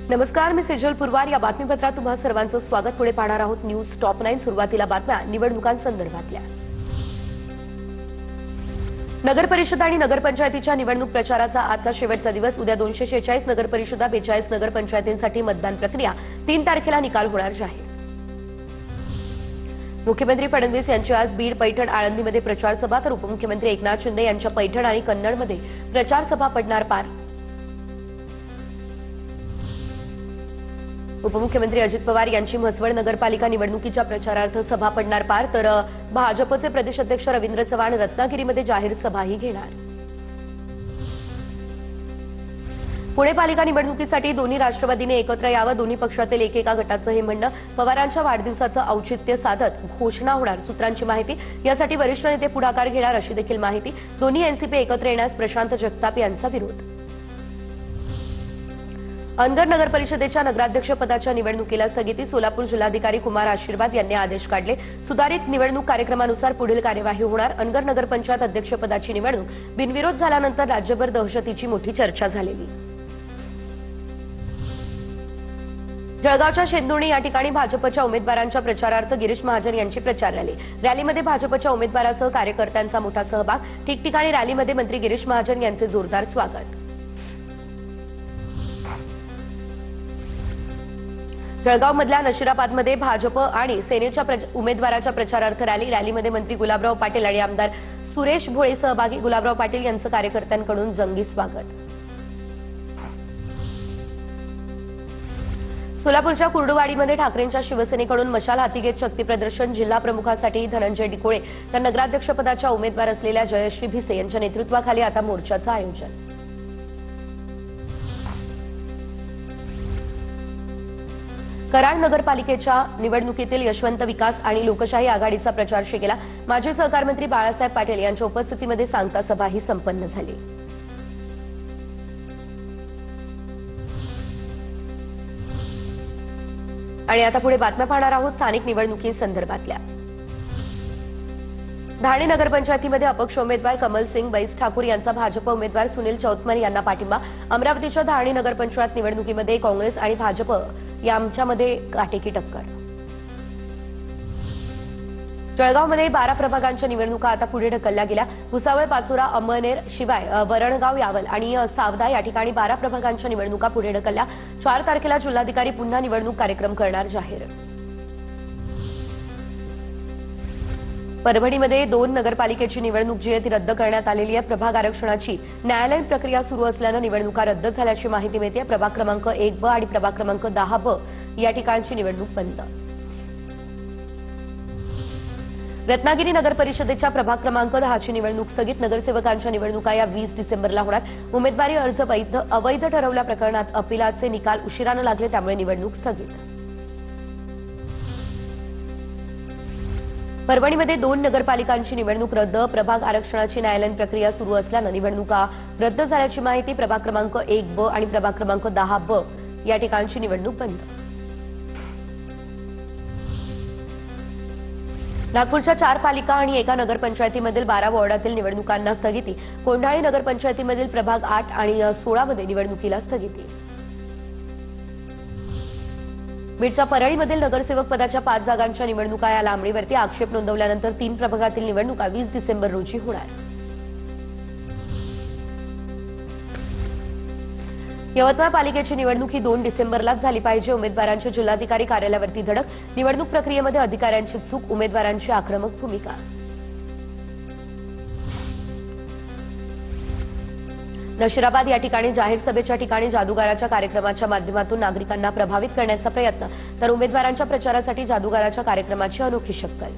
नमस्कार, मी सेजल पुरवार. या बातमीपत्रात तुम्हा सर्वांचं स्वागत. पुढे पाहणार आहोत न्यूज टॉप 9. सुरुवातीला बातम्या निवडणुकांसंदर्भातल्या. नगर परिषद आणि नगरपंचायतीच्या निवडणूक प्रचाराचा आजचा शेवटचा दिवस. उद्या 246 नगरपरिषदा, 42 नगरपंचायतींसाठी मतदान प्रक्रिया. 3 तारखेला निकाल होणार जाहीर. मुख्यमंत्री फडणवीस यांची आज बीड, पैठण, आळंदीमध्ये प्रचार सभा, तर उपमुख्यमंत्री एकनाथ शिंदे यांच्या पैठण आणि कन्नडमध्ये प्रचार सभा पडणार पार. उपमुख्यमंत्री अजित पवार यांची म्हसवड नगरपालिका निवडणुकीच्या प्रचारार्थ सभा पडणार पार, तर भाजपचे प्रदेश अध्यक्ष रवींद्र चव्हाण रत्नागिरीमध्ये जाहीर सभाही घेणार. पुणे पालिका निवडणुकीसाठी दोन्ही राष्ट्रवादीने एकत्र यावं, दोन्ही पक्षातील एकेका गटाचं हे म्हणणं. पवारांच्या वाढदिवसाचं औचित्य साधत घोषणा होणार, सूत्रांची माहिती. यासाठी वरिष्ठ नेते पुढाकार घेणार अशी देखील माहिती. दोन्ही एनसीपी एकत्र येण्यास प्रशांत जगताप यांचा विरोध. अनगर नगर परिषदेच्या नगराध्यक्षपदाच्या निवडणुकीला स्थगिती. सोलापूर जिल्हाधिकारी कुमार आशीर्वाद यांनी आदेश काढले. सुधारित निवडणूक कार्यक्रमानुसार पुढील कार्यवाही होणार. अनगर नगरपंचायत अध्यक्षपदाची निवडणूक बिनविरोध झाल्यानंतर राज्यभर दहशतीची मोठी चर्चा झालेली. जळगावच्या शेंदुर्णी या ठिकाणी भाजपच्या उमेदवारांच्या प्रचारार्थ गिरीश महाजन यांची प्रचार रॅली. रॅलीमध्ये भाजपच्या उमेदवारासह कार्यकर्त्यांचा मोठा सहभाग. ठिकठिकाणी रॅलीमध्ये मंत्री गिरीश महाजन यांचे जोरदार स्वागत. जळगावमधल्या नशिराबादमध्ये भाजप आणि सेनेच्या उमेदवाराच्या प्रचारार्थ रॅलीमध्ये मंत्री गुलाबराव पाटील आणि आमदार सुरेश भोळे सहभागी. गुलाबराव पाटील यांचं कार्यकर्त्यांकडून जंगी स्वागत. सोलापूरच्या कुर्डुवाडीमध्ये ठाकरेंच्या शिवसेनेकडून मशाल हाती घेत शक्तीप्रदर्शन. जिल्हा प्रमुखासाठी धनंजय डिकोळे, तर नगराध्यक्षपदाच्या उमेदवार असलेल्या जयश्री भिसे यांच्या नेतृत्वाखाली आता मोर्चाचं आयोजन. कराड नगरपालिकेच्या निवडणुकीतील यशवंत विकास आणि लोकशाही आघाडीचा प्रचार शिगेला. माजी सहकार मंत्री बाळासाहेब पाटील यांच्या उपस्थितीमध्ये सांगता सभाही संपन्न झाली. आणि आता पुढे बातम्या पाहणार आहोत स्थानिक निवडणुकीसंदर्भातल्या. धारणी नगरपंचायतीमध्ये अपक्ष उमेदवार कमल सिंग बैस ठाकूर यांचा भाजप उमेदवार सुनील चौतमल यांना पाठिंबा. अमरावतीच्या धारणी नगरपंचायत निवडणुकीमध्ये काँग्रेस आणि भाजप यांच्यामध्ये काटेकी टक्कर. जळगावमध्ये 12 प्रभागांच्या निवडणुका आता पुढे ढकलल्या गेल्या. भुसावळ, पाचोरा, अंमळनेर शिवाय वरणगाव, यावल आणि सावदा या ठिकाणी 12 प्रभागांच्या निवडणुका पुढे ढकलल्या. 4 तारखेला जिल्हाधिकारी पुन्हा निवडणूक कार्यक्रम करणार जाहीर. परभणीमध्ये 2 नगरपालिकेची निवडणूक जी आहे ती रद्द करण्यात आलेली आहे. प्रभाग आरक्षणाची न्यायालयीन प्रक्रिया सुरू असल्यानं निवडणुका रद्द झाल्याची माहिती मिळते. प्रभाग क्रमांक 1B आणि प्रभाग क्रमांक 10B या ठिकाणची निवडणूक बंद. रत्नागिरी नगर परिषदेच्या प्रभाग क्रमांक 10ची निवडणूक स्थगित. नगरसेवकांच्या निवडणुका या 20 डिसेंबरला होणार. उमेदवारी अर्ज अवैध ठरवल्या प्रकरणात अपिलाचे निकाल उशिरानं लागले, त्यामुळे निवडणूक स्थगित. परभणीमध्ये 2 नगरपालिकांची निवडणूक रद्द. प्रभाग आरक्षणाची न्यायालयीन प्रक्रिया सुरू असल्यानं निवडणुका रद्द झाल्याची माहिती. प्रभाग क्रमांक 1B आणि प्रभाग क्रमांक 10B या ठिकाणची निवडणूक बंद. नागपूरच्या 4 पालिका आणि एका नगरपंचायतीमधील 12 वॉर्डातील निवडणुकांना स्थगिती. कोंढाळी नगरपंचायतीमधील प्रभाग 8 आणि 16मध्ये निवडणुकीला स्थगिती. बीडच्या परळीमधील नगरसेवक पदाच्या 5 जागांच्या निवडणुका या लांबणीवरती. आक्षेप नोंदवल्यानंतर 3 प्रभागातील निवडणुका 20 डिसेंबर रोजी होणार. यवतमाळ पालिकेची निवडणूक ही 2 डिसेंबरलाच झाली पाहिजे. उमेदवारांच्या जिल्हाधिकारी कार्यालयावरती धडक. निवडणूक प्रक्रियेमध्ये अधिकाऱ्यांची चूक, उमेदवारांची आक्रमक भूमिका. नशिराबाद या ठिकाणी जाहीर सभेच्या ठिकाणी जादूगाराच्या कार्यक्रमाच्या माध्यमातून नागरिकांना प्रभावित करण्याचा प्रयत्न, तर उमेदवारांच्या प्रचारासाठी जादूगाराच्या कार्यक्रमाची अनोखी शक्कल.